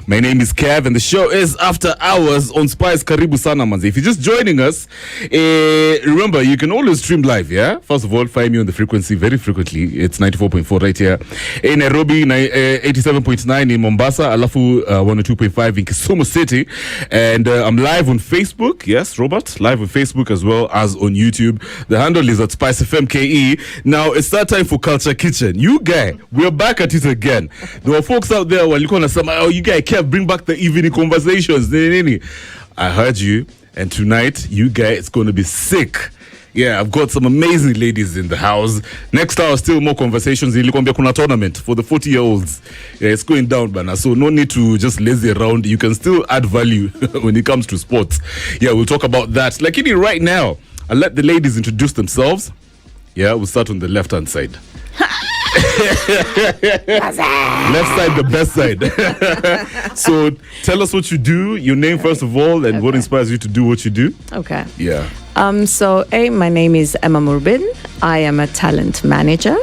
My name is Kev, and the show is After Hours on Spice. Karibu sana manze. If you're just joining us, remember you can always stream live. Yeah. First of all, find me on the frequency very frequently. It's 94.4 right here in Nairobi, 87.9 in Mombasa, alafu 102.5 in Kisumu City, and I'm live on Facebook. Yes, Robert, live on Facebook as well as on YouTube. The handle is at SpiceFM KE. Now it's that time for Culture Kitchen. You guy, we're back at it again. There were folks out there walikuwa nasema, oh, you guys can't bring back the evening conversations. I heard you, and tonight, you guys, it's going to be sick. Yeah, I've got some amazing ladies in the house. Next hour, still more conversations. Ilikuambia kuna tournament for the 40-year-olds. Yeah, it's going down, bana. So no need to just lazy around. You can still add value when it comes to sports. Yeah, we'll talk about that. Like right now, I'll let the ladies introduce themselves. Yeah, we'll start on the left-hand side. Left side, the best side. So tell us what you do, your name first of all, and what inspires you to do what you do. Okay. Yeah. My name is Emma Murbin. I am a talent manager.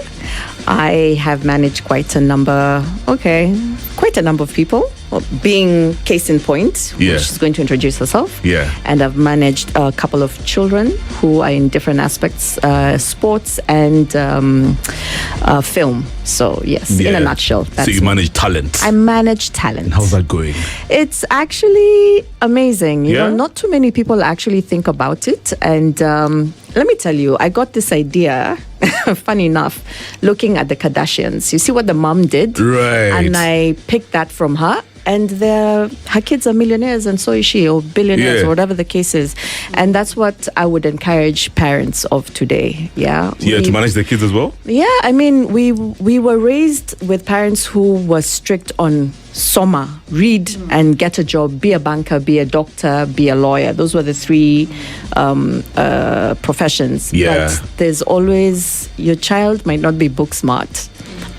I have managed quite a number of people. Well, being case in point, she's going to introduce herself. Yeah. And I've managed a couple of children who are in different aspects, sports and film. So, yes, in a nutshell. That's so you manage talent. I manage talent. And how's that going? It's actually amazing. You know, not too many people actually think about it. And let me tell you, I got this idea, funny enough, looking at the Kardashians. You see what the mom did? Right. And I picked that from her. And her kids are millionaires, and so is she, or billionaires, or whatever the case is. And that's what I would encourage parents of today. Yeah. To manage their kids as well? Yeah, I mean, we were raised with parents who were strict on soma, read and get a job, be a banker, be a doctor, be a lawyer. Those were the three professions. Yeah. But there's always, your child might not be book smart,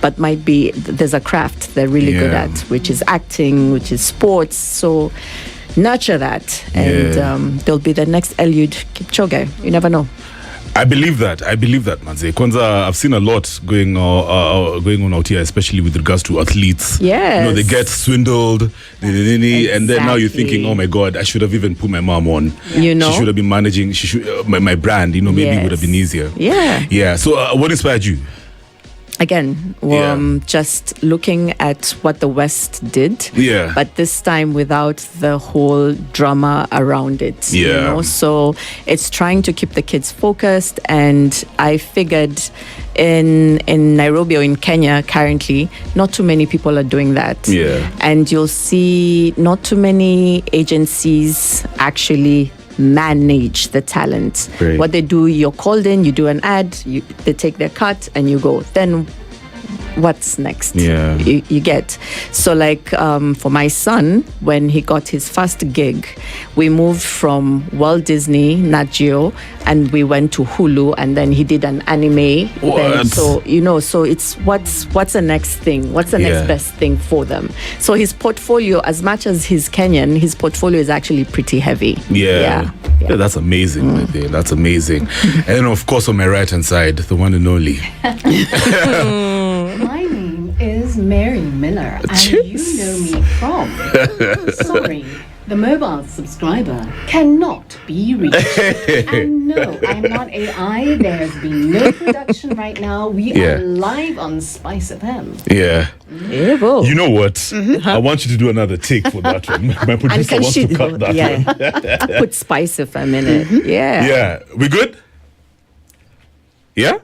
but there's a craft they're really good at, which is acting, which is sports. So nurture that, and they'll be the next Eliud Kipchoge. You never know. I believe that, Manze. Kwanza, I've seen a lot going on out here, especially with regards to athletes. Yes. You know, they get swindled, and then now you're thinking, oh my God, I should have even put my mom on. You know, she should have been managing. My brand. You know, maybe it would have been easier. Yeah. Yeah. So, what inspired you? Again, just looking at what the West did, but this time without the whole drama around it. Yeah. You know? So it's trying to keep the kids focused, and I figured in Nairobi or in Kenya currently, not too many people are doing that. Yeah. And you'll see not too many agencies actually manage the talent. Great. What they do, you're called in, you do an ad, they take their cut, and you go. Then what's next? Yeah. You get. So like for my son, when he got his first gig, we moved from Walt Disney, Nat Geo, and we went to Hulu, and then he did an anime. Then, so so it's what's the next thing? What's the next best thing for them? So his portfolio, as much as he's Kenyan, his portfolio is actually pretty heavy. Yeah, that's amazing. Right there. That's amazing. And then of course on my right hand side, the one and only. My name is Mary Miller, and you know me from. Sorry, the mobile subscriber cannot be reached. And no, I'm not AI. There's been no production right now. We are live on SpiceFM. Yeah. Evo. You know what? I want you to do another take for that one. My producer wants to cut that one. Put SpiceFM in it. Yeah. Yeah. We good? Yeah?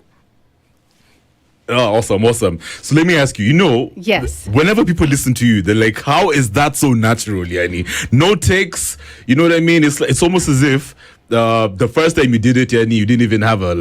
Oh, awesome. So let me ask you, yes, whenever people listen to you, they're like, how is that so natural, Yani? No takes, you know what I mean? It's almost as if the first time you did it, Yani, you didn't even have it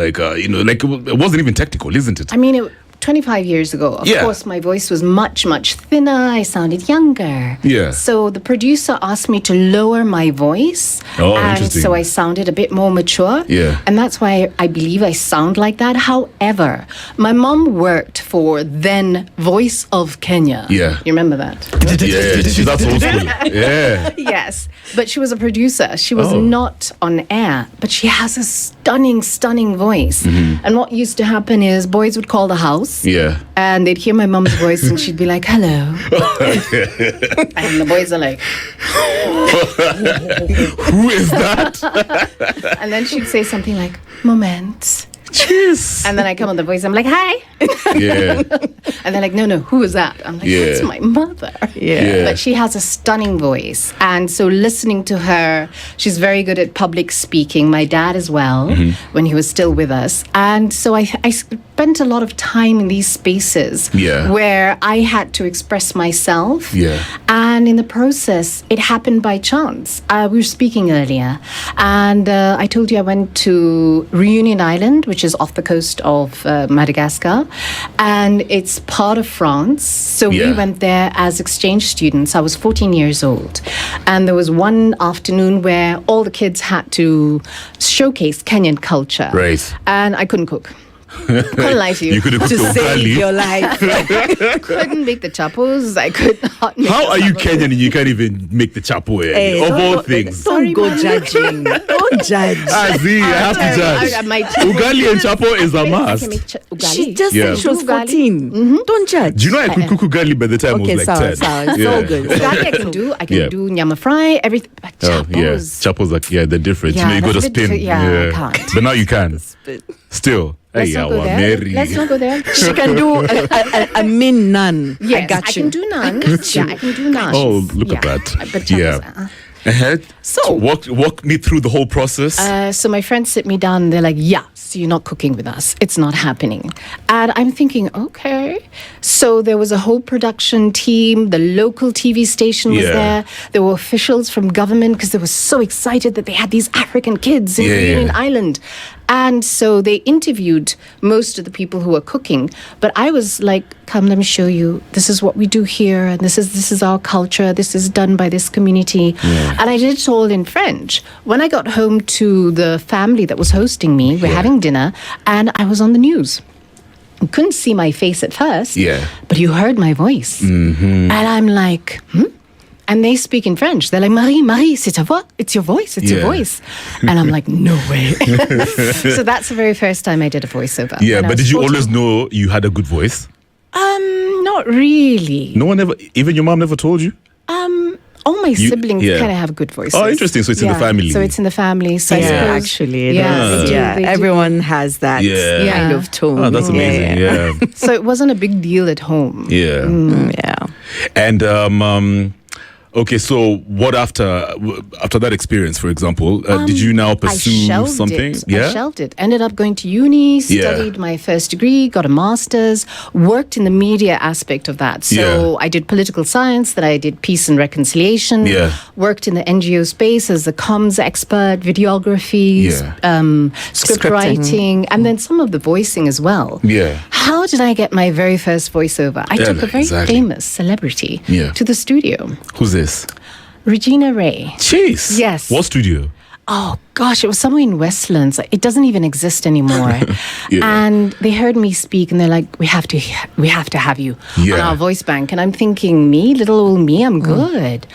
wasn't even technical, isn't it? I mean, 25 years ago, of course, my voice was much, much thinner. I sounded younger. Yeah. So the producer asked me to lower my voice. Oh, and interesting. so I sounded a bit more mature. Yeah. And that's why I believe I sound like that. However, my mom worked for then Voice of Kenya. Yeah. You remember that? Yeah, that's old school. Yeah. Yes. But she was a producer. She was not on air. But she has a stunning voice. And what used to happen is boys would call the house. Yeah. And they'd hear my mom's voice and she'd be like, hello. And the boys are like, Who is that? and then she'd say something like, moment. Jeez. And then I come on the voice, I'm like, hi. Yeah. And they're like, no, who is that? I'm like, Yeah. that's my mother. Yeah. But she has a stunning voice. And so listening to her, she's very good at public speaking. My dad as well, when he was still with us. And so I spent a lot of time in these spaces Yeah. where I had to express myself. Yeah. And in the process, it happened by chance. We were speaking earlier. And I told you I went to Reunion Island, which is off the coast of Madagascar. And it's part of France. So Yeah. we went there as exchange students. I was 14 years old. And there was one afternoon where all the kids had to showcase Kenyan culture. Right. And I couldn't cook. Couldn't lie to you. You could have cooked To the save ugali. your life. Couldn't make the chapos. I could not make How the are you chapos. Kenyan and you can't even make the chapo? Hey, Of all don't- things. Don't go judging. Don't judge. See, I have to judge. Ugali and chapo is a must. She just Yeah. said she was Ugali. 14. Don't judge. Do you know I could cook ugali by the time I Okay, was like 10? sour. It's Yeah. all good. Ugali I can do. I can Yeah. do nyama fry, everything. But Oh, yeah. chapos. Chapos are, they're different. Yeah, you know, you got to that's a bit spin. different. Yeah, I can't. But now you can. Still. Let's Hey, not go our there. Mary. Let's not go there. She can do a min naan. Yes, I got you. can do naan. Yeah, I can do naan. Oh, look at Yeah. that. But chapos, Yeah. So walk me through the whole process. So my friends sit me down and they're like, yeah, so you're not cooking with us. It's not happening. And I'm thinking, okay. So there was a whole production team. The local TV station was Yeah. there. There were officials from government because they were so excited that they had these African kids in Yeah, Reunion yeah. Island. And so they interviewed most of the people who were cooking. But I was like, come, let me show you. This is what we do here. And this is our culture. This is done by this community. And I did it all in French. When I got home to the family that was hosting me, we're having dinner, and I was on the news. You couldn't see my face at first, Yeah. but you heard my voice. And I'm like, And they speak in French. They're like, Marie, c'est ta voix. It's your voice. It's your Yeah. voice. And I'm like, no way. So that's the very first time I did a voiceover. Yeah, when I but was did you 14. always know you had a good voice? Not really. No one ever, even your mom never told you? All my siblings yeah. kind of have good voices. Oh, interesting. So it's in the family. So it's in the family. So I Yeah, suppose- actually, it Yeah, is. they do, Yeah, they do. everyone has that Yeah. kind Yeah. of tone. Oh, that's amazing. Yeah. So it wasn't a big deal at home. Yeah. Yeah. And okay, so what after that experience, for example, did you now I pursue shelved something? it. Yeah. I shelved it. Ended up going to uni, studied my first degree, got a master's, worked in the media aspect of that. So Yeah. I did political science, then I did peace and reconciliation, Yeah. worked in the NGO space as a comms expert, videography, Yeah. script Scripting. writing, and then some of the voicing as well. Yeah. How did I get my very first voiceover? I Yeah, took a very exactly. famous celebrity Yeah. to the studio, Who's this? Regina Ray. Jeez. Yes. What studio? Oh gosh, it was somewhere in Westlands. It doesn't even exist anymore. Yeah. And they heard me speak, and they're like, "We have to have you on Yeah. our voice bank." And I'm thinking, me, little old me, I'm good.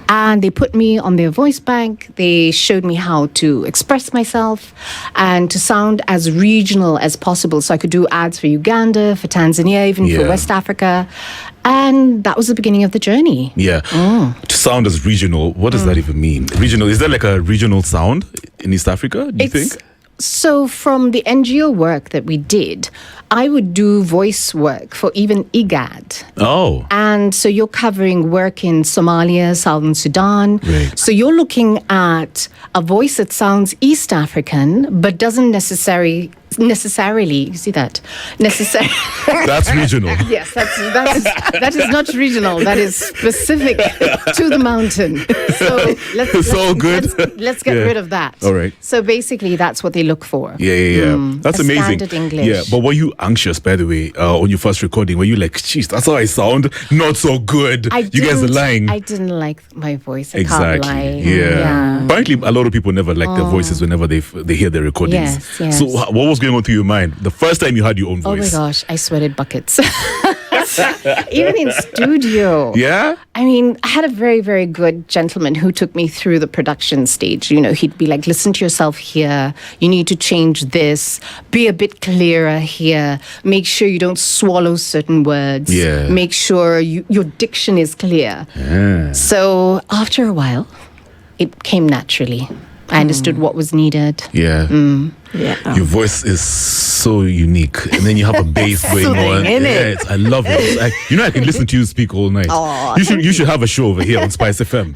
And they put me on their voice bank. They showed me how to express myself and to sound as regional as possible. So I could do ads for Uganda, for Tanzania, even for Yeah. West Africa. And that was the beginning of the journey. Yeah. To sound as regional, what does that even mean? Regional, is there like a regional sound in East Africa, do you think? So from the NGO work that we did, I would do voice work for even IGAD. Oh. And so you're covering work in Somalia, Southern Sudan. Right. So you're looking at a voice that sounds East African, but doesn't necessarily, you see that? Necessarily. That's regional. Yes, that is not regional. That is specific to the mountain. So It's all good. Let's get Yeah. rid of that. All right. So basically, that's what they look for. Yeah. That's a amazing. standard English. Yeah, but were you anxious, by the way, on your first recording? Were you like, "Jeez, that's how I sound? Not so good." You guys are lying. I didn't like my voice. I Exactly. can't lie. Yeah. Apparently, a lot of people never like their voices whenever they hear their recordings. Yes. So, what was going on through your mind the first time you had your own Oh voice? my gosh, I sweated buckets. Even in studio. Yeah? I mean, I had a very, very good gentleman who took me through the production stage. You know, he'd be like, listen to yourself here. You need to change this. Be a bit clearer here. Make sure you don't swallow certain words. Yeah. Make sure your diction is clear. Yeah. So after a while, it came naturally. I understood what was needed. Yeah. Yeah. Your voice is so unique, and then you have a bass going on. innit? I love it. I can listen to you speak all night. You should have a show over here on Spice FM.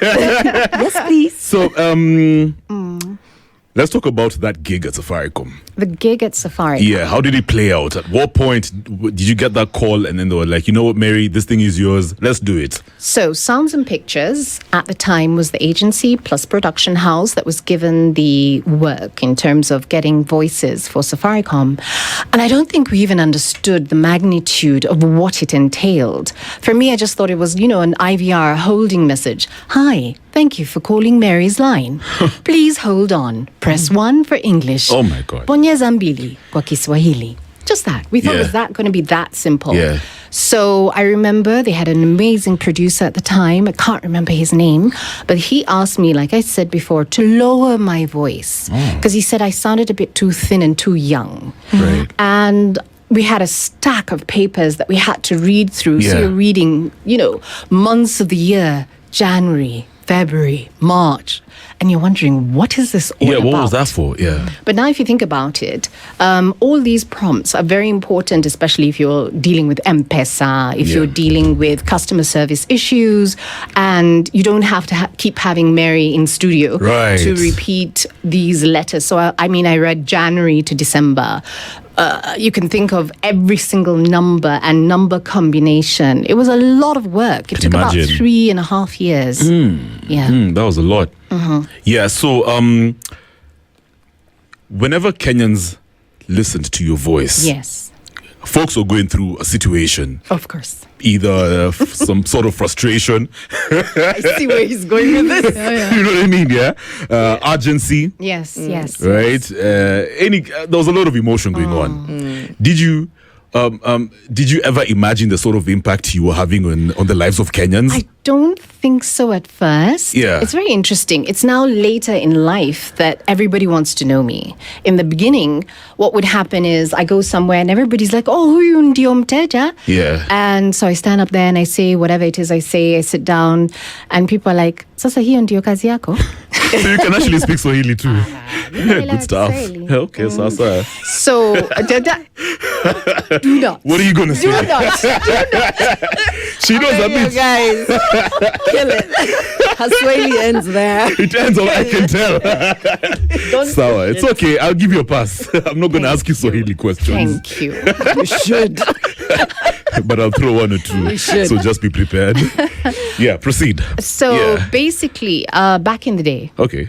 Yes, please. So, let's talk about that gig at Safaricom. The gig at Safari. Yeah, how did it play out? At what point did you get that call, and then they were like, you know what, Mary, this thing is yours. Let's do it. So, Sounds and Pictures at the time was the agency plus production house that was given the work in terms of getting voices for Safaricom. And I don't think we even understood the magnitude of what it entailed. For me, I just thought it was, an IVR holding message. Hi, thank you for calling Mary's line. Please hold on. Press 1 for English. Oh my God. Bonyeza mbili kwa Kiswahili. Just that. We thought it was that going to be that simple. Yeah. So I remember they had an amazing producer at the time. I can't remember his name, but he asked me, like I said before, to lower my voice because he said I sounded a bit too thin and too young. Right. And we had a stack of papers that we had to read through. Yeah. So you're reading, months of the year, January, February, March, and you're wondering, what is this all about? Yeah, what was that for? Yeah. But now if you think about it, all these prompts are very important, especially if you're dealing with M-Pesa, if you're dealing with customer service issues, and you don't have to keep having Mary in studio to repeat these letters. So, I read January to December. You can think of every single number and number combination. It was a lot of work. It took about 3.5 years. That was a lot. Yeah, so whenever Kenyans listened to your voice, Yes, folks were going through a situation, of course. either some sort of frustration, I see where he's going with this. you know what I mean, yeah? Urgency, Yes, yes. right? There was a lot of emotion going on. Did you ever imagine the sort of impact you were having on the lives of Kenyans? I don't think so at first. Yeah. It's very interesting. It's now later in life that everybody wants to know me. In the beginning, what would happen is I go somewhere and everybody's like, oh, huyu ndio mteja. Yeah. And so I stand up there and I say whatever it is I say. I sit down and people are like, sasa hiyo ndio kazi yako? So you can actually speak Swahili too. Good stuff. Swahili. Okay, sasa. So, do not. What are you going to say? Do not. She knows a You bit. guys, kill it. Her Swahili ends there. It ends on I can tell. Sawa, it's okay. I'll give you a pass. I'm not going to ask you Swahili questions. Thank you. You should. But I'll throw one or two. So just be prepared. Yeah, proceed. So Yeah. basically, back in the day, Okay.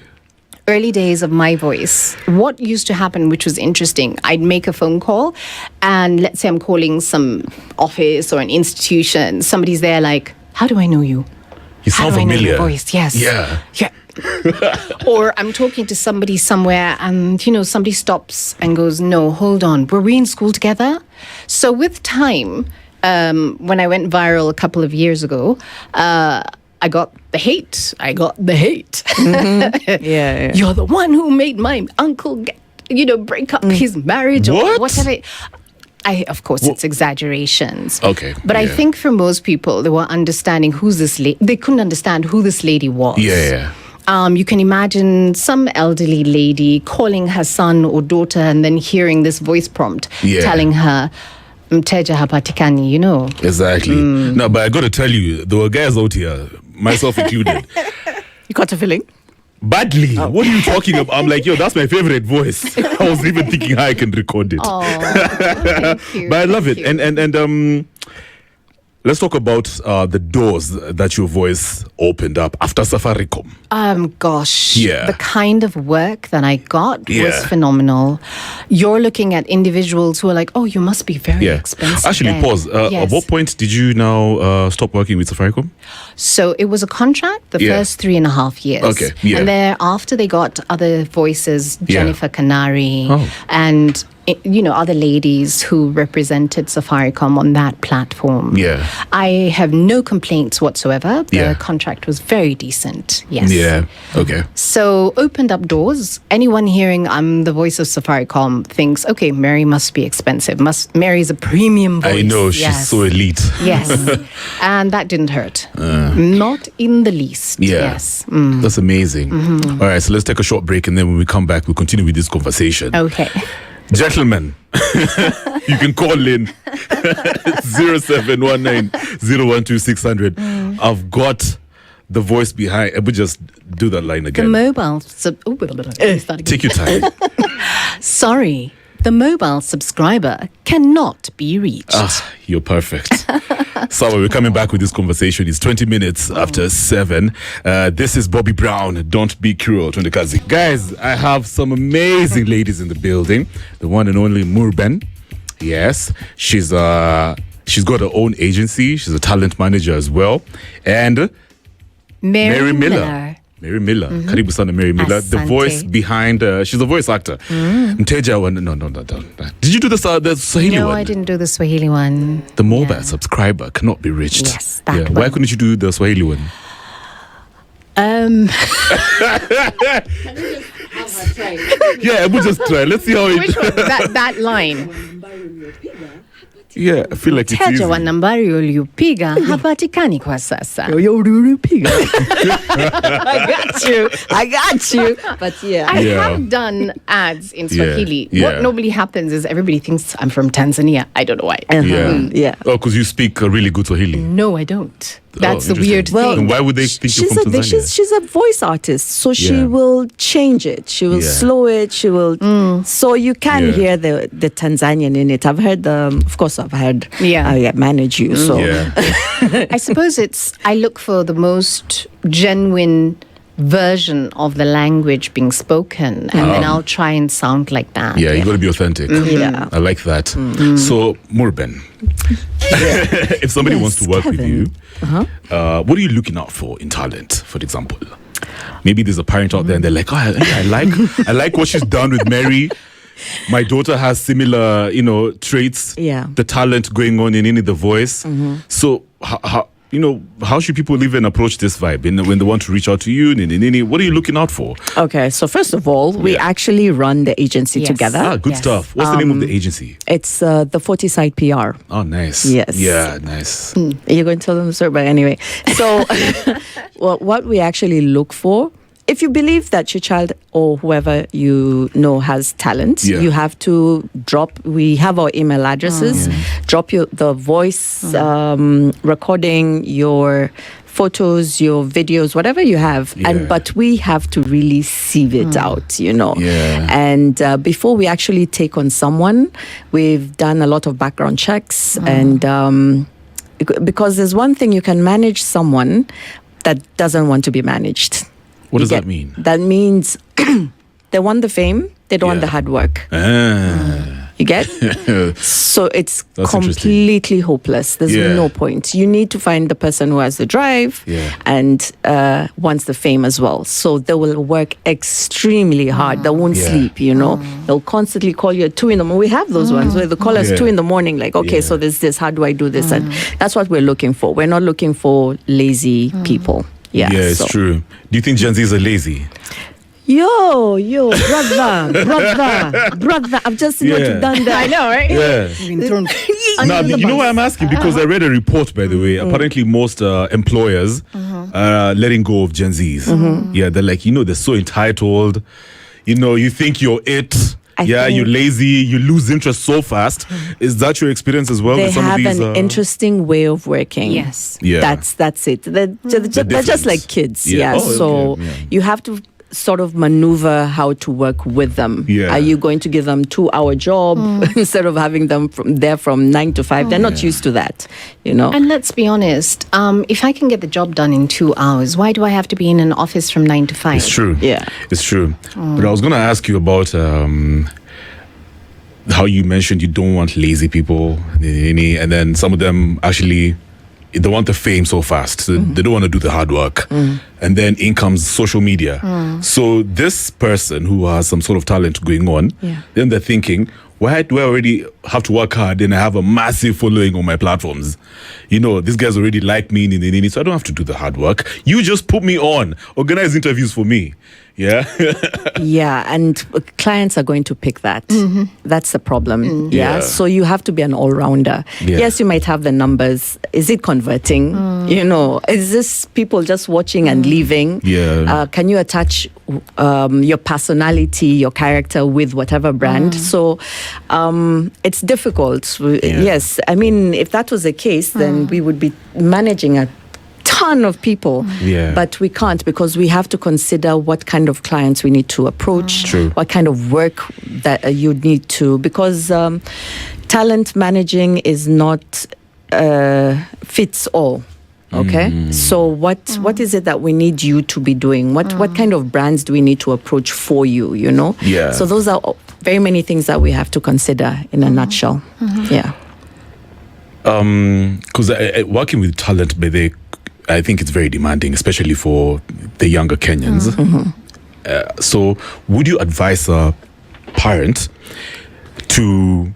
early days of my voice, what used to happen, which was interesting, I'd make a phone call and let's say I'm calling some office or an institution. Somebody's there like, how do I know you? You How sound do I know familiar. your voice? Yes. Yeah. Yeah. Or I'm talking to somebody somewhere and, somebody stops and goes, no, hold on. Were we in school together? So with time, when I went viral a couple of years ago, I got the hate. Yeah. You're the one who made my uncle break up his marriage or What? whatever. Of course, it's exaggerations. Okay, But I yeah. think for most people, they were understanding who's this lady. They couldn't understand who this lady was. Yeah. You can imagine some elderly lady calling her son or daughter and then hearing this voice prompt telling her, mteja hapatikani, Exactly. No, but I got to tell you, there were guys out here, myself included, You got a feeling? badly. What are you talking about? I'm like, yo, that's my favorite voice. I was even thinking how I can record it. Oh, thank you. But I love it. Thank you. And let's talk about the doors that your voice opened up after Safaricom. Gosh, Yeah. the kind of work that I got was Yeah. phenomenal. You're looking at individuals who are like, oh, you must be very expensive. Actually, then." pause. At Yes. what point did you now stop working with Safaricom? So it was a contract the Yeah. first 3.5 years. Okay, yeah. And thereafter they got other voices, Yeah. Jennifer Canary, Oh. and other ladies who represented Safaricom on that platform. Yeah. I have no complaints whatsoever. The Yeah. contract was very decent. Yes. Yeah. Okay. So opened up doors. Anyone hearing I'm the voice of Safaricom thinks, okay, Mary must be expensive. Mary's a premium voice. I know, she's Yes. so elite. Yes. And that didn't hurt. Not in the least. Yeah. Yes. That's amazing. All right, so let's take a short break, and then when we come back, we'll continue with this conversation. Okay. Gentlemen, you can call in 0719-012-600. I've got the voice behind. But just do that line The again. mobile. Take your time. Sorry. The mobile subscriber cannot be reached. You're perfect. So we're coming back with this conversation. It's 20 minutes after 7. This is Bobby Brown. Don't be cruel to the Kazi. Guys, I have some amazing ladies in the building. The one and only Murben. Yes, she's got her own agency. She's a talent manager as well. And Mary Miller. Mary Miller. Karibu sana Mary Miller. The Asante. voice behind, she's a voice actor. Mteja one, no. Did you do the Swahili No, one? I didn't do the Swahili one. The mobile subscriber cannot be reached. Yes, that Why one. couldn't you do the Swahili one? Yeah, we'll just try. Let's see how it. Which one? That line. Yeah, I feel like it's Mteja wa easy. nambari uliopiga hapatikani kwa sasa. I got you. But yeah. I Yeah. have done ads in Swahili. Yeah. What normally happens is everybody thinks I'm from Tanzania. I don't know why. Yeah. Oh, because you speak really good Swahili. No, I don't. That's the interesting. weird Well, thing. Then why would they think you're She's from Tanzania? she's a voice artist, so she Yeah. will change it. She will Yeah. slow it. She will. So you can Yeah. hear the Tanzanian in it. I've heard of course, I've heard. Yeah. I manage you. So Yeah. I suppose I look for the most genuine version of the language being spoken, and then I'll try and sound like that. Yeah, you got to be authentic. Yeah. I like that. So, Murben, if somebody wants to work with Kevin. you, what are you looking out for in talent, for example? Maybe there's a parent out there and they're like, I like what she's done with Mary. My daughter has similar, traits. Yeah. The talent going on in the voice. So, how should people even approach this vibe when they want to reach out to you? What are you looking out for? okay. So first of all, we Yeah. actually run the agency Yes. together. Good Yes. stuff. What's the name of the agency? It's the 40 Side PR. Oh, nice. Yes. Yeah, nice. You're going to tell them the story, but anyway. So, well, what we actually look for, if you believe that your child or whoever you know has talent, Yeah. you have to we have our email addresses, drop the voice recording, your photos, your videos, whatever you have. Yeah. But we have to really sieve it out, Yeah. And before we actually take on someone, we've done a lot of background checks and because there's one thing, you can manage someone that doesn't want to be managed. What does You that get- mean? That means they want the fame, they don't want Yeah. the hard work. Ah. You get? So it's That's completely hopeless. There's Yeah. no point. You need to find the person who has the drive Yeah. and wants the fame as well. So they will work extremely hard. They won't Yeah. sleep, They'll constantly call you at 2 a.m. We have those ones where they call us Yeah. 2 a.m, like, okay, Yeah. so there's this, how do I do this? And that's what we're looking for. We're not looking for lazy people. Yeah, It's so. true. Do you think Gen Zs are lazy? Yo, brother, I've just seen what Yeah. you've done there. I know, right? Yeah. Now, Under the you know why bus. I'm asking? Because I read a report, by the way. Apparently, most employers are letting go of Gen Zs. Yeah, they're like, they're so entitled. You think you're it. I You're think- lazy. You lose interest so fast. Is that your experience as well They with some have of these? an interesting way of working. Yes. Yeah. That's it. They're just different. like kids. Yeah. Yeah. Oh, So okay. Yeah. you have to sort of maneuver how to work with them. Yeah. Are you going to give them 2-hour job instead of having them from 9 to 5? They're not used to that, And let's be honest, if I can get the job done in 2 hours, why do I have to be in an office from 9 to 5? It's true. Yeah. It's true. But I was going to ask you about how you mentioned you don't want lazy people, and then some of them actually, they want the fame so fast. So they don't want to do the hard work. And then in comes social media. So this person who has some sort of talent going on, then they're thinking, why do I already have to work hard and I have a massive following on my platforms? You know, these guys already like me, so I don't have to do the hard work. You just put me on, organize interviews for me. Yeah. Yeah, and clients are going to pick that. That's the problem. Yeah. So you have to be an all-rounder. Yeah. Yes, you might have the numbers. Is it converting? You know, is this people just watching and leaving? Yeah. Can you attach your personality, your character with whatever brand? So it's difficult. Yes. I mean, if that was the case, then we would be managing a ton of people, but we can't, because we have to consider what kind of clients we need to approach, what kind of work that you need to, because talent managing is not fits all. Okay, so what is it that we need you to be doing? What kind of brands do we need to approach for you? You know, so those are very many things that we have to consider in a nutshell. Yeah. Because working with talent, I think it's very demanding, especially for the younger Kenyans. So would you advise a parent to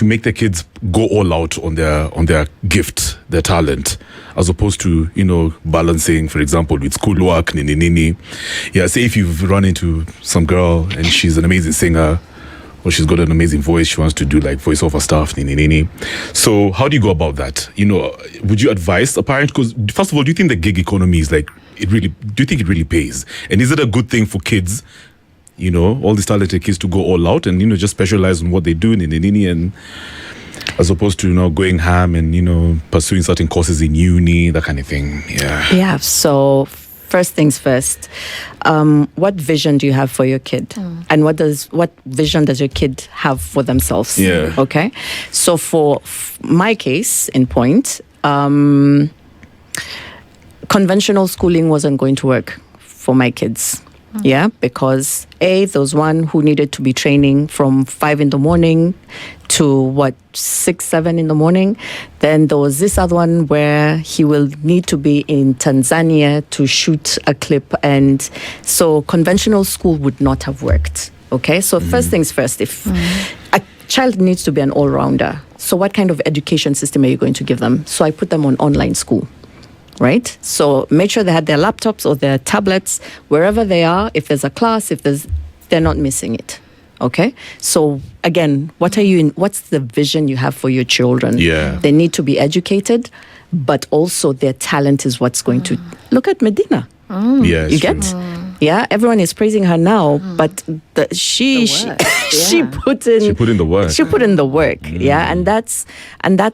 make their kids go all out on their gift, their talent, as opposed to, you know, balancing, for example, with schoolwork, nini? Yeah, say if you've run into some girl and she's an amazing singer, or she's got an amazing voice, she wants to do like voiceover stuff, nini. So how do you go about that? You know, would you advise a parent? Because first of all, do you think the gig economy is like, do you think it really pays? And is it a good thing for kids, you know, all these talented kids to go all out and, you know, just specialize in what they do, nini, and as opposed to, you know, going ham and, you know, pursuing certain courses in uni, that kind of thing? Yeah, so first things first, what vision do you have for your kid? And what vision does your kid have for themselves? Yeah. Okay. So for my case in point, conventional schooling wasn't going to work for my kids. Yeah, because there was one who needed to be training from 5 a.m. to 6, 7 a.m. Then there was this other one where he will need to be in Tanzania to shoot a clip, and so conventional school would not have worked. Okay, so first things first, if a child needs to be an all-rounder, so what kind of education system are you going to give them? So I put them on online school. Right? So make sure they had their laptops or their tablets wherever they are. If there's a class, they're not missing it. Okay? So again, what's the vision you have for your children? Yeah. They need to be educated, but also their talent is what's going to look at Medina. Yeah, You get? Yeah, everyone is praising her now, but she put in the work. She put in the work. Yeah, and that's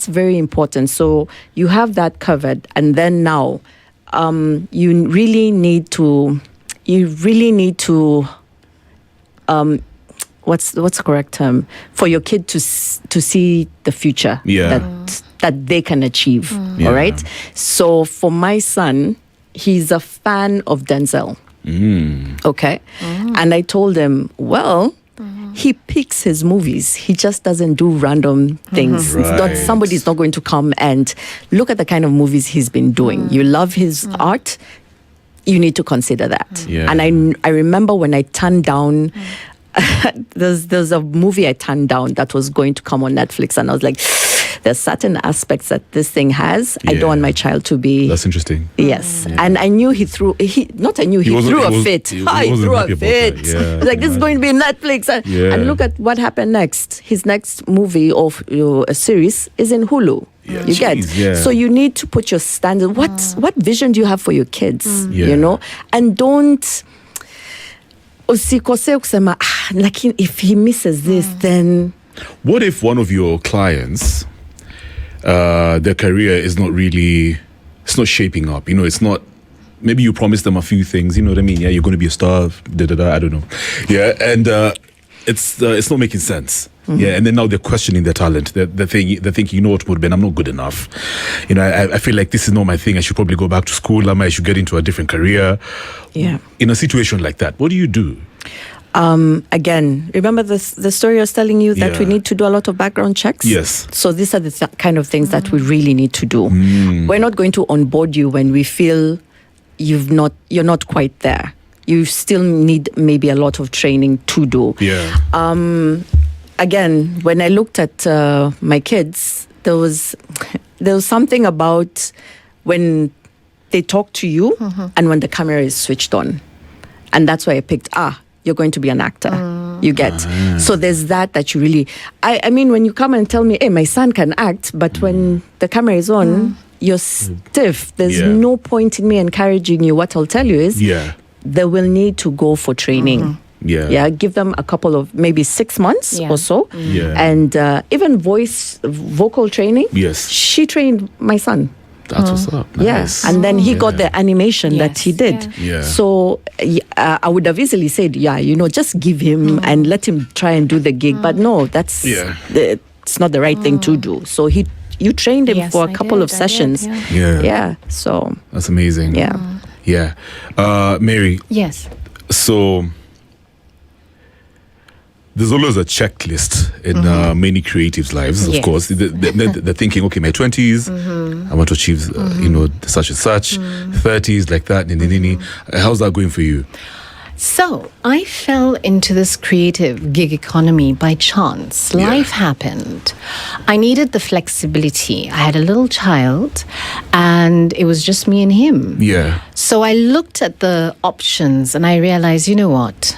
very important. So you have that covered, and then now, you really need to. What's the correct term for your kid to see the future that they can achieve. All right. So for my son, he's a fan of Denzel. Okay. And I told him, well, he picks his movies. He just doesn't do random things. Right. Somebody's not going to come and look at the kind of movies he's been doing. You love his art, you need to consider that. Yeah. And I remember when I turned down, there's a movie I turned down that was going to come on Netflix, and I was like, there's certain aspects that this thing has. I don't want my child to be. That's interesting. Yes. And I knew he threw a fit. He threw a fit. He It's like, this is going to be Netflix. And look at what happened next. His next movie of a series is in Hulu. You get? So you need to put your standard. What vision do you have for your kids? You know? And don't usikose kusema, lakini if he misses this, then. What if one of your clients, their career is not really, it's not shaping up, you know, it's not, maybe you promised them a few things, you know what I mean? Yeah, you're going to be a star, I don't know. Yeah, and it's not making sense. Yeah, and then now they're questioning their talent. They're thinking, you know what, Ben, I'm not good enough. You know, I feel like this is not my thing. I should probably go back to school. I should get into a different career. Yeah. In a situation like that, what do you do? Again, remember the story I was telling you that we need to do a lot of background checks? Yes. So these are the kind of things that we really need to do. We're not going to onboard you when we feel you're not quite there. you still need maybe a lot of training to do. Yeah. Again, when I looked at my kids, there was something about when they talk to you and when the camera is switched on. And that's why I picked, you're going to be an actor. You get. So there's that you really, I mean, when you come and tell me, hey, my son can act, but when the camera is on, you're stiff. There's no point in me encouraging you. What I'll tell you is they will need to go for training. Yeah, give them a couple of maybe 6 months or so. And even vocal training. Yes. She trained my son. That's what's up. Nice. And then he got the animation that he did. Yeah. So I would have easily said, just give him and let him try and do the gig. But no, that's it's not the right thing to do. So you trained him for a couple of sessions. Yeah. So that's amazing. Yeah. Mary. Yes. So there's always a checklist in many creatives' lives, of course. They're thinking, okay, my 20s, I want to achieve, such and such. 30s, like that. How's that going for you? So I fell into this creative gig economy by chance. Life happened. I needed the flexibility. I had a little child and it was just me and him. Yeah. So I looked at the options and I realized, you know what?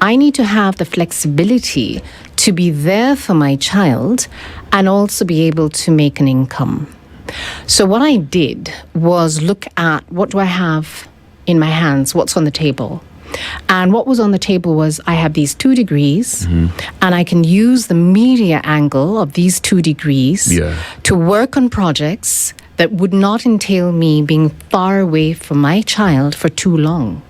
I need to have the flexibility to be there for my child and also be able to make an income. So what I did was look at what do I have in my hands, what's on the table. And what was on the table was I have these 2 degrees and I can use the media angle of these 2 degrees to work on projects that would not entail me being far away from my child for too long.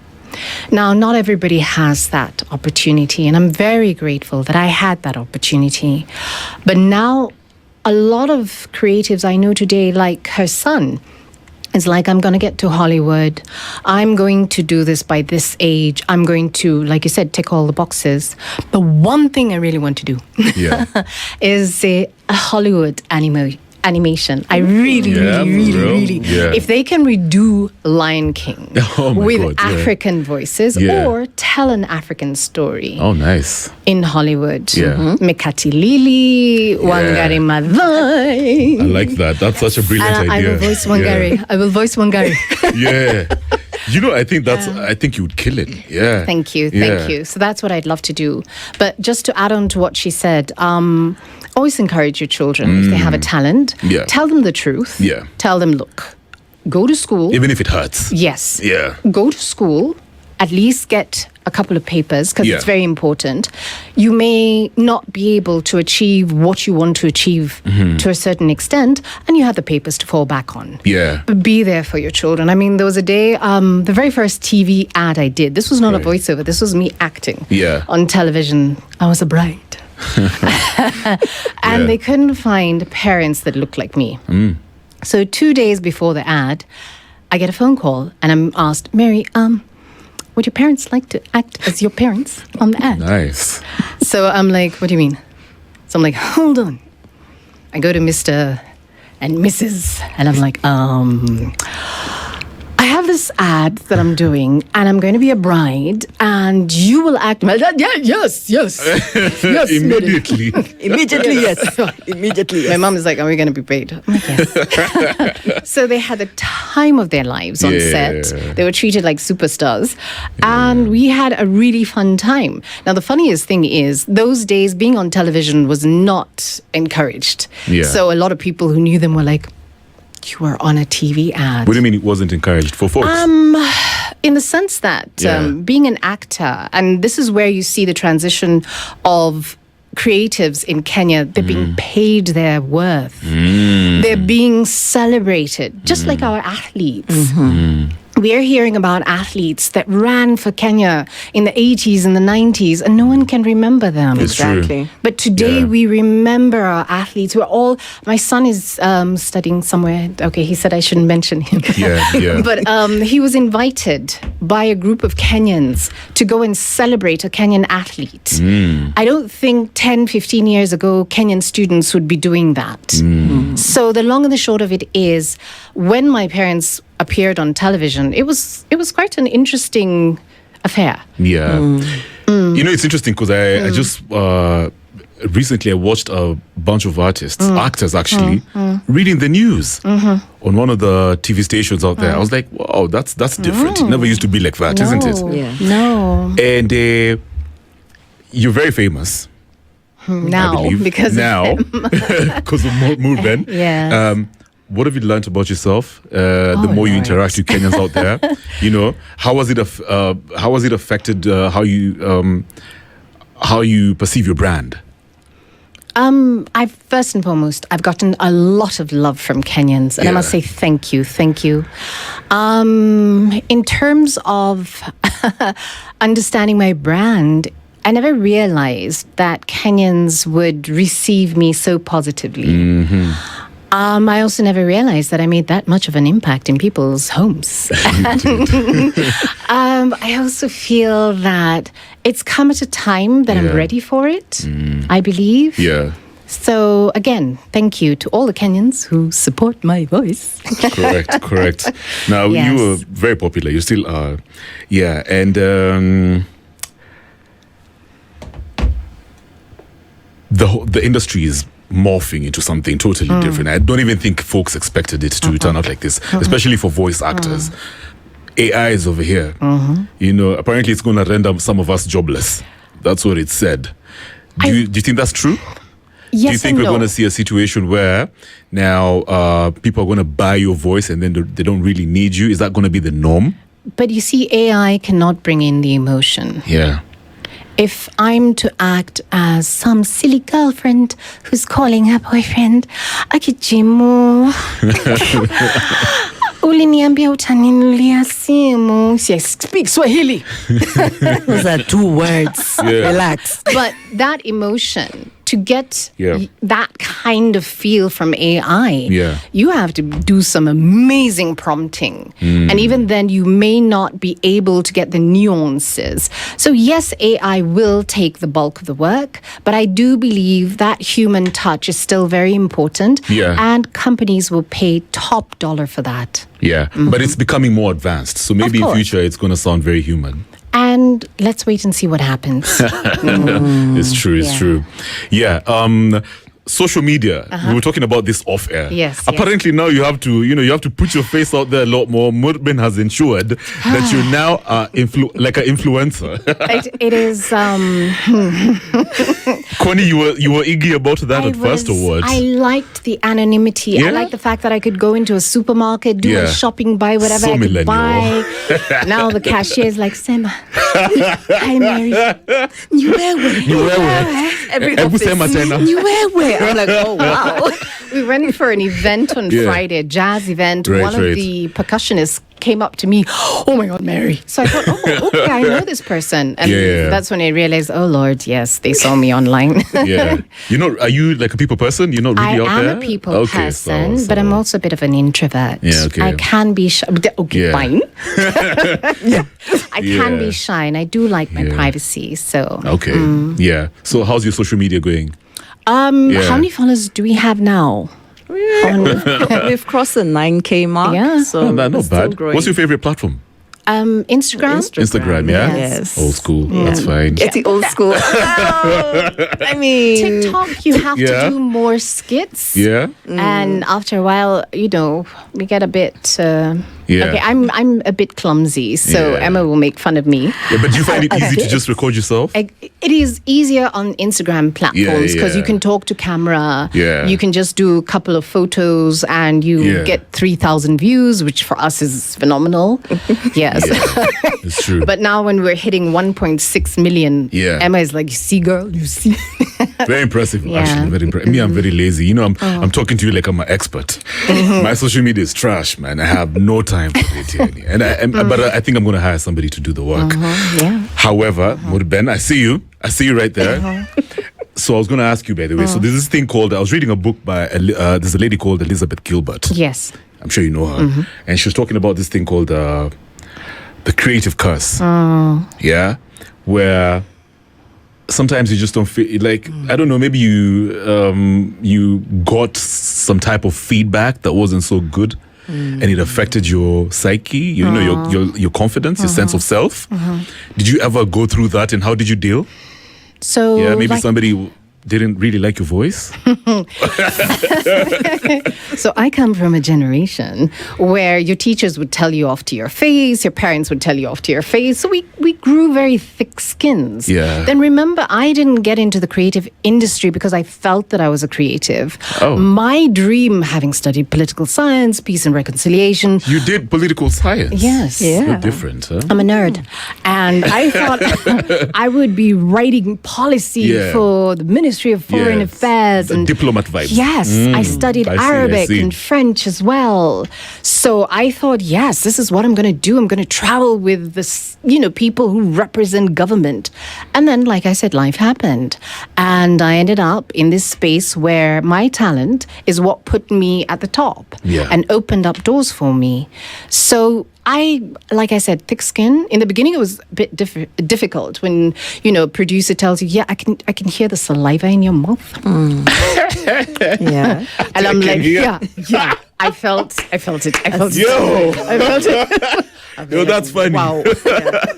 Now, not everybody has that opportunity, and I'm very grateful that I had that opportunity. But now, a lot of creatives I know today, like her son, is like, I'm going to get to Hollywood. I'm going to do this by this age. I'm going to, like you said, tick all the boxes. But one thing I really want to do is a Hollywood animation. I really, if they can redo Lion King with African voices or tell an African story. Oh, nice. In Hollywood. Mekati Lili, Wangari Maathai. I like that. That's such a brilliant idea. I will voice Wangari. I will voice Wangari. I think you would kill it. Yeah. Thank you. So that's what I'd love to do. But just to add on to what she said, always encourage your children if they have a talent. Tell them the truth. Tell them, look, go to school. Even if it hurts. Yes. Go to school. At least get a couple of papers because it's very important. You may not be able to achieve what you want to achieve to a certain extent, and you have the papers to fall back on. But be there for your children. I mean, there was a day, the very first TV ad I did, this was not a voiceover, this was me acting on television. I was a bride. And they couldn't find parents that looked like me. So 2 days before the ad, I get a phone call and I'm asked, Mary, would your parents like to act as your parents on the ad? Nice. So I'm like, what do you mean? So I'm like, hold on. I go to Mr. and Mrs. and I'm like, I have this ad that I'm doing and I'm going to be a bride and you will act my dad. Yes. Immediately. Immediately, yes. My mom is like, are we going to be paid? I'm like, yes. So they had the time of their lives on set. They were treated like superstars. And we had a really fun time. Now, the funniest thing is, those days being on television was not encouraged. So a lot of people who knew them were like, you were on a TV ad. What do you mean it wasn't encouraged for folks? In the sense that being an actor, and this is where you see the transition of creatives in Kenya, they're being paid their worth. They're being celebrated, just like our athletes. We're hearing about athletes that ran for Kenya in the 80s and the 90s, and no one can remember them. It's true. But today we remember our athletes. My son is studying somewhere. Okay, he said I shouldn't mention him. But he was invited by a group of Kenyans to go and celebrate a Kenyan athlete. I don't think 10, 15 years ago, Kenyan students would be doing that. So the long and the short of it is, when my parents appeared on television, it was quite an interesting affair. Yeah. You know, it's interesting because I just recently I watched a bunch of actors actually, reading the news on one of the TV stations out there. I was like, wow, that's different. It never used to be like that, isn't it? Yeah. No. And you're very famous. I Now, believe. because now, of him. because of Moodben. Yes. What have you learned about yourself? The more you Lord. interact with Kenyans out there, you know, how was it affected how you perceive your brand? I've first and foremost, I've gotten a lot of love from Kenyans, and I must say thank you. In terms of understanding my brand, I never realized that Kenyans would receive me so positively. I also never realized that I made that much of an impact in people's homes. I also feel that it's come at a time that I'm ready for it, I believe. Yeah. So again, thank you to all the Kenyans who support my voice. Correct. Now, Yes. you were very popular. You still are. Yeah. And the industry is morphing into something totally different. I don't even think folks expected it to turn out like this, especially for voice actors. AI is over here. You know, apparently it's going to render some of us jobless. That's what it said. Do you think that's true? Yes, Do you think and we're no. going to see a situation where now people are going to buy your voice and then they don't really need you? Is that going to be the norm? But you see, AI cannot bring in the emotion. Yeah. If I'm to act as some silly girlfriend who's calling her boyfriend, Akijimu, uliniambia utaninulia simu. Yes, speak Swahili. Those are 2 words. Yeah. Relax. But that emotion, to get Yeah. that kind of feel from AI, Yeah. you have to do some amazing prompting. And even then, you may not be able to get the nuances. So yes, AI will take the bulk of the work, but I do believe that human touch is still very important. Yeah. And companies will pay top dollar for that. Yeah. But it's becoming more advanced. So maybe in course. future it's going to sound very human. And let's wait and see what happens. It's true. It's Yeah. true. Yeah. Social media. We were talking about this off air. Yes, Apparently now you have to put your face out there a lot more. Mudbin has ensured that you're now like an influencer. It is. Connie, you were eager about that at first, or what? I liked the anonymity. Yeah? I liked the fact that I could go into a supermarket, do Yeah. my shopping, buy whatever So I could millennial. buy. Now the cashier is like, Sema, hi Mary. You wear Every office. Sema tena. You wear. I'm like, oh wow. We went for an event on Yeah. Friday, a jazz event. Right, One of right. the percussionists came up to me, oh my God, Mary. So I thought, oh, okay, I know this person. And Yeah. that's when I realized, oh Lord, yes, they saw me online. Yeah. Are you like a people person? You're not I really out am there? a people Okay, person, so- but I'm also a bit of an introvert. Yeah, okay. I can be shy. Okay, Yeah. fine. I can Yeah. be shy, and I do like my Yeah. privacy. So, Okay. Yeah. So how's your social media going? Yeah. how many followers do we have now? We've crossed the 9K mark. Yeah. So Oh, we're not still bad. growing. What's your favorite platform? Instagram. Instagram, yeah? Yes. Old school. That's fine. Getting old school. I mean, TikTok, you have Yeah. to do more skits. Yeah? And after a while, we get a bit. Yeah. Okay, I'm a bit clumsy, so Yeah. Emma will make fun of me. Yeah, but do you find it A easy to bit. just record yourself? It is easier on Instagram platforms because yeah. you can talk to camera. Yeah. You can just do a couple of photos and you Yeah. get 3,000 views, which for us is phenomenal. Yes. Yeah, it's true. But now when we're hitting 1.6 million, Yeah. Emma is like, you see, girl, you see. Very impressive, Yeah. actually. Very impressive. Me, I'm very lazy. I'm talking to you like I'm an expert. My social media is trash, man. I have no time for it. But I think I'm going to hire somebody to do the work. Yeah. However, Mudben, I see you right there. So I was going to ask you, by the way. So there's this thing called, I was reading a book by, there's a lady called Elizabeth Gilbert. Yes. I'm sure you know her. And she was talking about this thing called the creative curse. Yeah? Where sometimes you just don't feel like, I don't know, maybe you got some type of feedback that wasn't so good. and it affected your psyche, you know, your confidence, your sense of self. Did you ever go through that, and how did you deal? So Yeah, maybe somebody didn't really like your voice. So I come from a generation where your teachers would tell you off to your face, your parents would tell you off to your face. So we grew very thick skins. Yeah. Then remember, I didn't get into the creative industry because I felt that I was a creative. Oh. My dream, having studied political science, peace and reconciliation. You did political science. Yes. You're different, huh? I'm a nerd. And I thought I would be writing policy Yeah. for the Ministry of Foreign Yes. Affairs. The And diplomat vibes. yes, I studied I see, I Arabic see. and French as well. So I thought, yes, this is what I'm going to do. I'm going to travel with this, people who represent government. And then, like I said, life happened. And I ended up in this space where my talent is what put me at the top Yeah. and opened up doors for me. So like I said, thick skin. In the beginning, it was a bit difficult when, producer tells you, yeah, I can hear the saliva in your mouth. Yeah. And I'm like, hear. yeah. I felt it. I felt it. Yo, I felt it. yo, that's funny. Wow.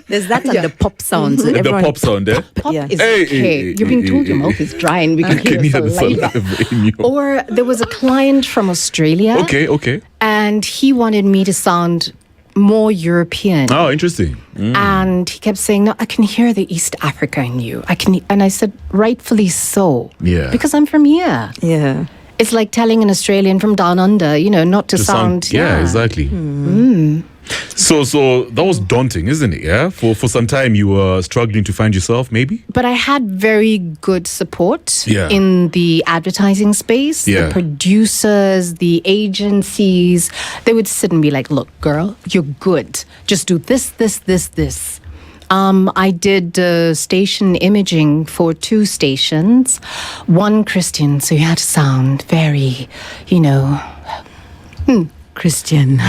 There's that and the pop sounds. The Everyone- pop sound there. Pop Yeah. is Hey, okay. hey, You're being hey, told hey, your mouth is dry and we can Can hear hear the the saliva. saliva in you. Or there was a client from Australia. Okay. And he wanted me to sound more European. Oh, interesting. And he kept saying, no, I can hear the East Africa in you. And I said, rightfully so. Yeah. Because I'm from here. Yeah. It's like telling an Australian from down under, not to sound. Yeah, exactly. So that was daunting, isn't it? Yeah. For some time, you were struggling to find yourself, maybe. But I had very good support Yeah. in the advertising space. Yeah. The producers, the agencies, they would sit and be like, look, girl, you're good. Just do this, this, this, this. I did station imaging for 2 stations, one Christian, so you had to sound very, Christian.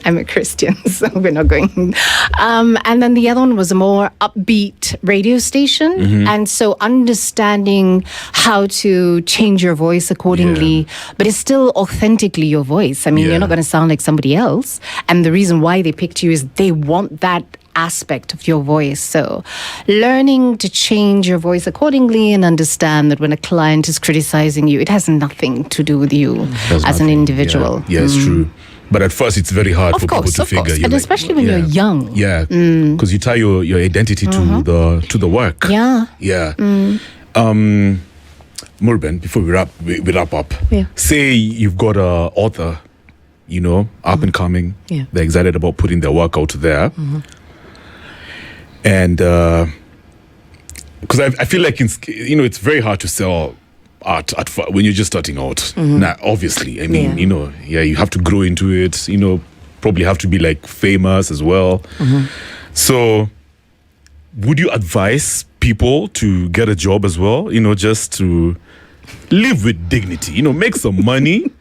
I'm a Christian, so we're not going. And then the other one was a more upbeat radio station. And so understanding how to change your voice accordingly, but it's still authentically your voice. I mean, Yeah. you're not going to sound like somebody else. And the reason why they picked you is they want that aspect of your voice. So learning to change your voice accordingly and understand that when a client is criticizing you, it has nothing to do with you There's as an nothing. individual. Yeah, it's true. But at first, it's very hard for people to figure. And especially when you're young. Yeah, because you tie your identity to the work. Yeah. Yeah. Murben, before we wrap up. Yeah. Say you've got a author, up and coming. Yeah. They're excited about putting their work out there. And because I feel like it's very hard to sell art when you're just starting out. Now, obviously, I mean, you have to grow into it. Probably have to be like famous as well. So, would you advise people to get a job as well? Just to live with dignity. Make some money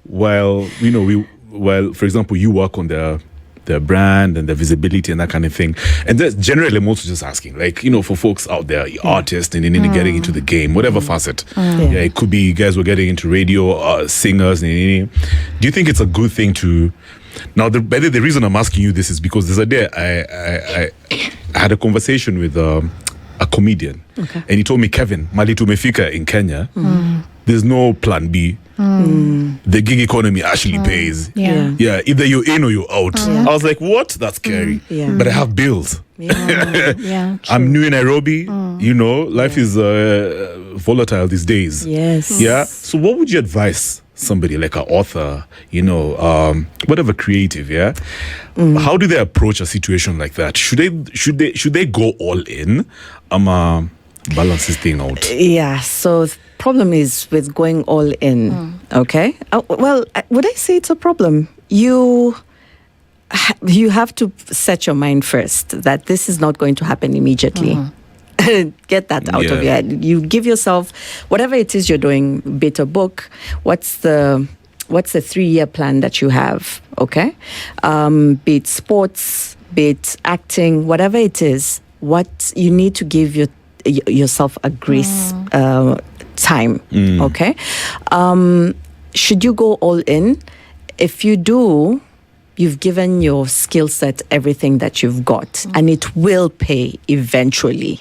while for example, you work on their brand and their visibility and that kind of thing. And that's generally, I'm also just asking, like, for folks out there, artists and getting into the game, whatever facet. Yeah, it could be you guys were getting into radio, singers. Do you think it's a good thing to... Now, the reason I'm asking you this is because there's a day I had a conversation with a comedian. Okay. And he told me, Kevin, mali tumefika in Kenya, there's no plan B. The gig economy actually pays. Yeah. Yeah, either you're in or you're out. I was like, what? That's scary. Yeah. But I have bills. Yeah. I'm new in Nairobi. Life is volatile these days. Yes. Yeah. So what would you advise somebody like an author, whatever creative, yeah? How do they approach a situation like that? Should they go all in? Balance this thing out. Yeah, so the problem is with going all in, okay? Would I say it's a problem? You have to set your mind first that this is not going to happen immediately. Get that out of your head. You give yourself, whatever it is you're doing, be it a book, what's the 3-year plan that you have, okay? Be it sports, be it acting, whatever it is, what you need to give yourself a grace time, okay? should you go all in? If you do, you've given your skill set everything that you've got, and it will pay eventually,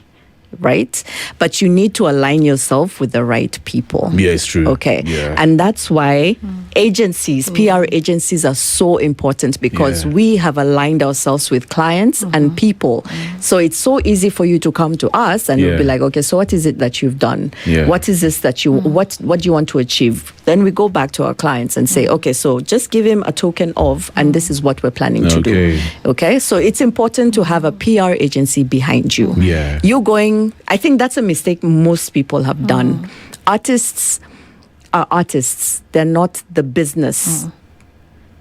right? But you need to align yourself with the right people. Yeah, it's true. Okay. Yeah. And that's why agencies, PR agencies are so important, because we have aligned ourselves with clients and people. So it's so easy for you to come to us and we'll be like, okay, so what is it that you've done? Yeah. What is this that you, what do you want to achieve? Then we go back to our clients and say, okay, so just give him a token of, and this is what we're planning to do. Okay. So it's important to have a PR agency behind you. Yeah. You going, I think that's a mistake most people have done. Artists are artists. They're not the business.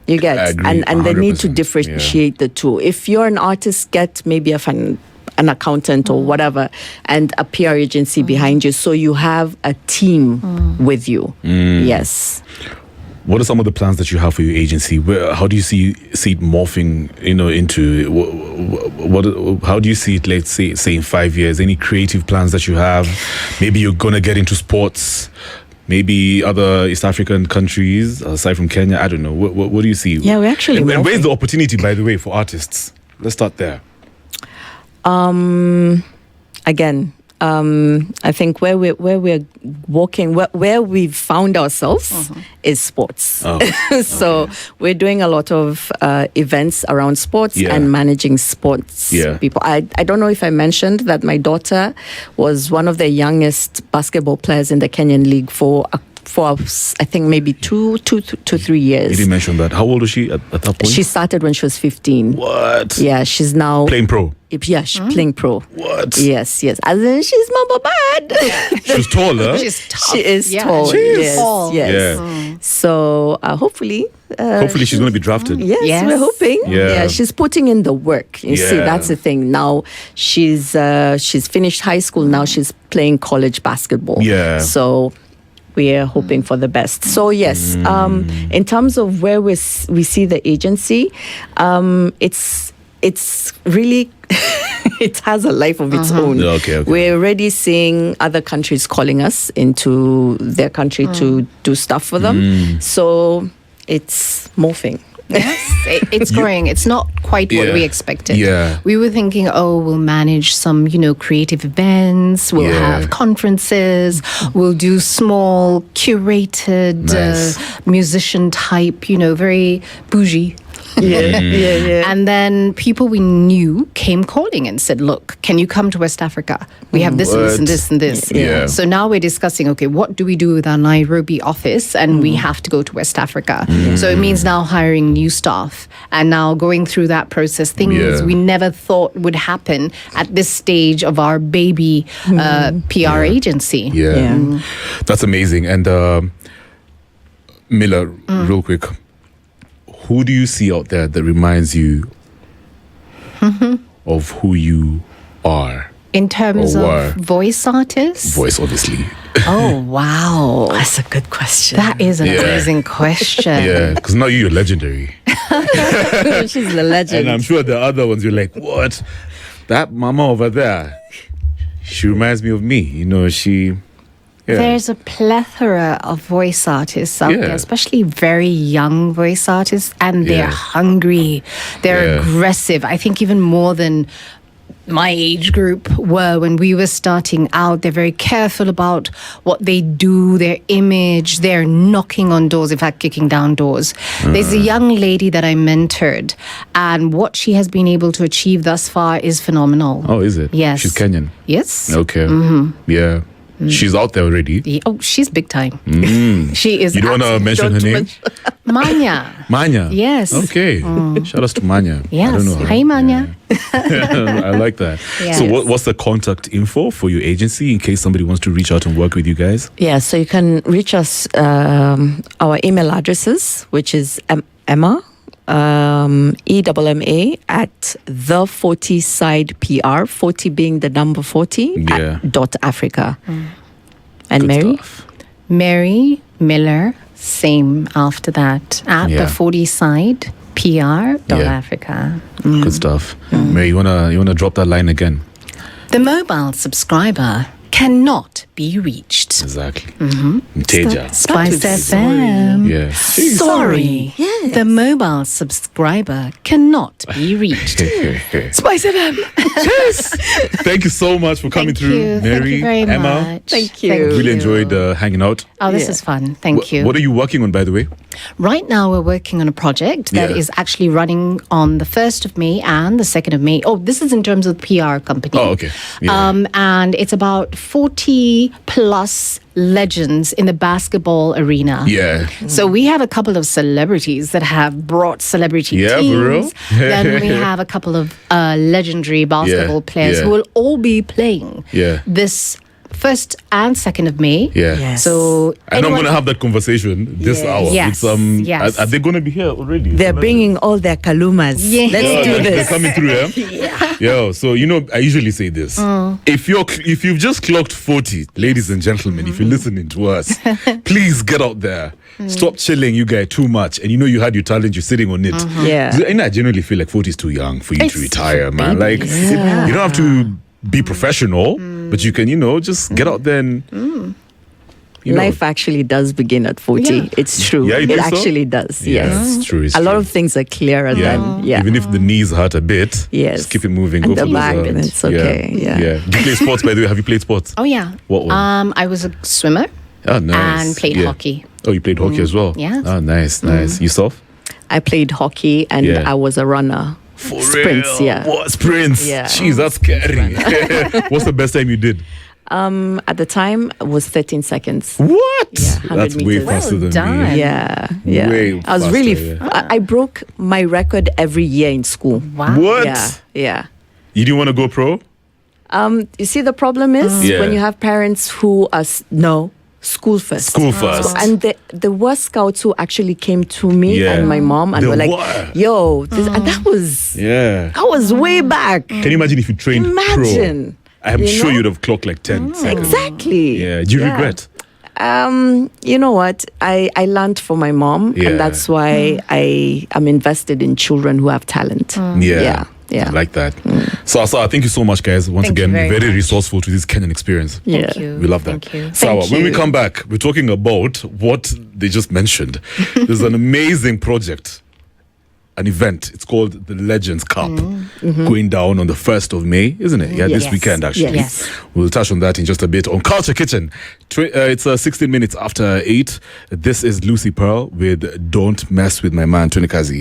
You get? I agree, and they need to 100%, differentiate the two. If you're an artist, get maybe an accountant or whatever, and a PR agency behind you, so you have a team with you. Yes. What are some of the plans that you have for your agency? How do you see it morphing, into what? How do you see it, let's say in 5 years? Any creative plans that you have? Maybe you're gonna get into sports, maybe other East African countries aside from Kenya. I don't know. What do you see? Yeah, we actually. And where's the opportunity, by the way, for artists? Let's start there. Again, I think where we're walking, where we've found ourselves is sports. So we're doing a lot of events around sports and managing sports people. I don't know if I mentioned that my daughter was one of the youngest basketball players in the Kenyan league for I think maybe 2 to 3 years. You didn't mention that. How old was she at that point? She started when she was 15. What? Yeah, she's now playing pro. Yeah, she's playing pro. What? Yes. As in, she's mama bad. She's taller. She's tough. She is tall. She is Yes. tall. Yes. So hopefully. Hopefully she's going to be drafted. Yes, we're hoping. Yeah. She's putting in the work. You see, that's the thing. Now she's finished high school. Now she's playing college basketball. Yeah. So we're hoping for the best. So yes, in terms of where we see the agency, it's really it has a life of its own. Okay. We're already seeing other countries calling us into their country to do stuff for them. So it's morphing. Yes, it's growing. It's not quite what we expected. Yeah. We were thinking, we'll manage some, creative events. We'll have conferences. We'll do small, curated, musician type, very bougie. Yeah. And then people we knew came calling and said, look, can you come to West Africa? We have this and this and this and this. Yeah. So now we're discussing, okay, what do we do with our Nairobi office? And we have to go to West Africa. So it means now hiring new staff and now going through that process, things we never thought would happen at this stage of our baby PR agency. Yeah. That's amazing. And Miller, real quick, who do you see out there that reminds you of who you are? In terms of voice artists? Voice, obviously. Oh, wow. That's a good question. That is an amazing question. Yeah, because now you're legendary. She's the legend. And I'm sure the other ones, you're like, what? That mama over there, she reminds me of me. She... Yeah. There's a plethora of voice artists out there, especially very young voice artists, and they're hungry, they're aggressive. I think even more than my age group were when we were starting out. They're very careful about what they do, their image. They're knocking on doors, in fact, kicking down doors. There's a young lady that I mentored, and what she has been able to achieve thus far is phenomenal. Oh, is it? Yes. She's Kenyan? Yes. Okay. Yeah. She's out there already. Oh, she's big time. She is. You don't want to mention her name? Manya. Manya. Yes. Okay. Shout out to Manya. Yes. I don't know her. Hi, Manya. Yeah. I like that. Yes. So what's the contact info for your agency in case somebody wants to reach out and work with you guys? Yeah, so you can reach us, our email addresses, which is Emma, EMMA at the 40 side PR, 40 being the number 40, at .Africa. And Good Mary? stuff. Mary Miller, same after that, at the 40 side PR.Africa. Good stuff. Mary, you wanna drop that line again? The mobile subscriber cannot be reached. Exactly. Mteja. Spice FM. Yeah. Sorry, the mobile subscriber cannot be reached. Spice FM. Yes. Thank you so much for coming through, Mary, Thank you very Emma. much. Thank you. Really enjoyed hanging out. Oh, this Yeah. is fun. Thank you. What are you working on, by the way? Right now, we're working on a project that Yeah. is actually running on the 1st of May and the 2nd of May. Oh, this is in terms of PR company. Oh, okay. Yeah. And it's about 40 plus legends in the basketball arena. Yeah. So we have a couple of celebrities that have brought celebrity Yeah, teams. for real? Then we have a couple of legendary basketball players yeah. who will all be playing Yeah. this 1st and 2nd of May. Yeah. Yes. So And I'm anyone- going to have that conversation this Yes. hour. Yes, With some, yes. Are they going to be here already? They're bringing all their kalumas. Yeah. Let's Yeah, do they're this. coming through, yeah? Yo, so I usually say this. If you've just clocked 40, ladies and gentlemen, if you're listening to us, please get out there. Stop chilling, you guys, too much. And you had your talent, you're sitting on it. Yeah. And I genuinely feel like 40 is too young for you It's to retire, man. baby. Like, you don't have to be professional, but you can, just get out there and, Life actually does begin at 40. Yeah. It's true. Yeah, you it think so? actually does. Yeah, Yes. it's true. It's A lot true. of things are clearer than Even if the knees hurt a bit, Yes. just keep it moving. And go the for back, those, and it's okay, yeah. Do you play sports, by the way? Have you played sports? Oh, yeah. What one? I was a swimmer Oh, nice. and played Yeah. hockey. Oh, you played hockey as well? Yeah. Oh, nice. Yourself? I played hockey and Yeah. I was a runner. For Sprints, real? yeah. What? Sprints? Yeah. Jeez, that's scary. What's the best time you did? At the time, it was 13 seconds. What? Yeah, 100 That's way meters. faster Well than done. me. Yeah. Way I was faster, really, yeah. I broke my record every year in school. Wow. What? Yeah. You didn't want to go pro? You see, the problem is Yeah. when you have parents who are, no, school first. School first. And the were scouts who actually came to me Yeah. and my mom and The were like, were. yo, this, and that was way back. Can you imagine if you trained Imagine. pro? I'm You sure know? you'd have clocked like 10 seconds. Exactly. Yeah. Do you regret? You know what? I learned from my mom, Yeah. and that's why I am invested in children who have talent. Yeah. Yeah. I like that. So, Asa, thank you so much, guys. Once Thank you again, very much. resourceful to this Kenyan experience. Yeah. Thank you. We love that. Thank you. Sawa, Thank when we you. come back, we're talking about what they just mentioned. There's an amazing project, an event. It's called the Legends Cup, going down on the 1st of May, isn't it? Yeah, this Yes. weekend, actually. Yes. We'll touch on that in just a bit. On Culture Kitchen, it's 16 minutes after 8. This is Lucy Pearl with Don't Mess With My Man, Tunikazi.